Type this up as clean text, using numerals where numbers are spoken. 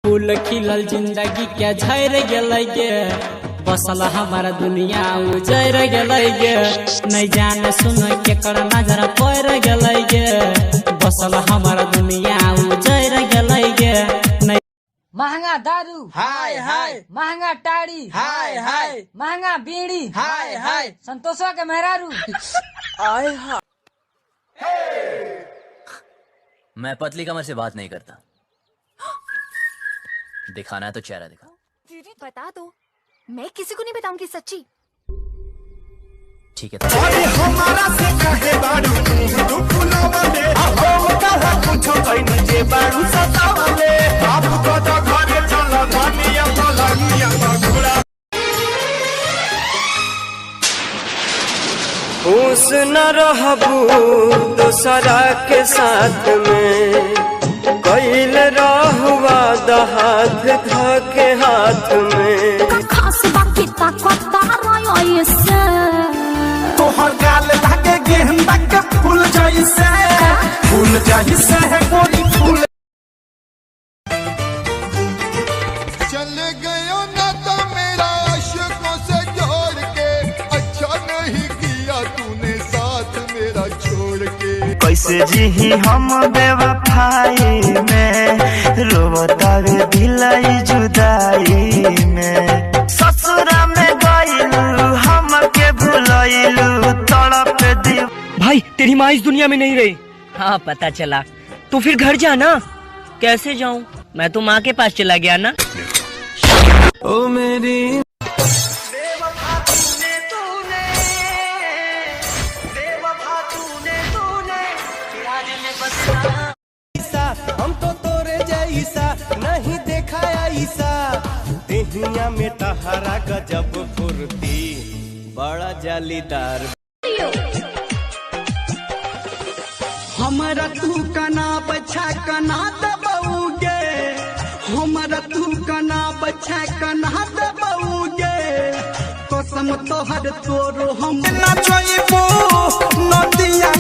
फूल खिलल जिंदगी के झर गलै गे, बसल हमारा दुनिया उजर गलै गे। नहीं जान सुन के कर नजर पड़ गलै गे, बसल हमारा दुनिया उजर गलै गे। महंगा दारू हाय हाय, महंगा टाड़ी हाय हाय, महंगा बीड़ी हाय हाय, संतोषवा के मेहरारू आय हाय। मैं पतली कमर से बात नहीं करता। दिखाना है तो चेहरा दिखा। दीदी बता दो, मैं किसी को नहीं बताऊंगी सच्ची। ठीक है। अरे हमारा से कहे बारू तू फुलावले, हम कहा कुछ कहीं जे बारू सतावले। आप को तो घरे चला धनिया तो लगिया घोड़ा। खुश न रहबू दूसरा के साथ में, कैल रहुआ हाथ धके हाथ में। तोहर गाल लागे गेंदा के फूल जैसे, फूल जैसे है गोरी फूल। चल गयो ना तो मेरा आशिकों से जोड़ के, अच्छा नहीं किया तूने साथ मेरा छोड़ के। कैसे जी हम बेवफाई में, रोवतावे दिलाई जुदाई में। ससुरा में गइलू हमके भुलइलू तड़प दी। भाई तेरी माँ इस दुनिया में नहीं रही। हाँ पता चला। तो फिर घर जाना। कैसे जाऊँ? मैं तो माँ के पास चला गया ना। ओ मेरी हम तो तोरे जैसा नहीं देखा ऐसा, देहिया में तहरा गजब फुर्ती, बड़ा जालीदार। हमरा तू कना बच्छा कना दबौगे, हमरा तू कना बच्छा कना दबौगे। कसम तोहर तोरो हम नचइबू नदिया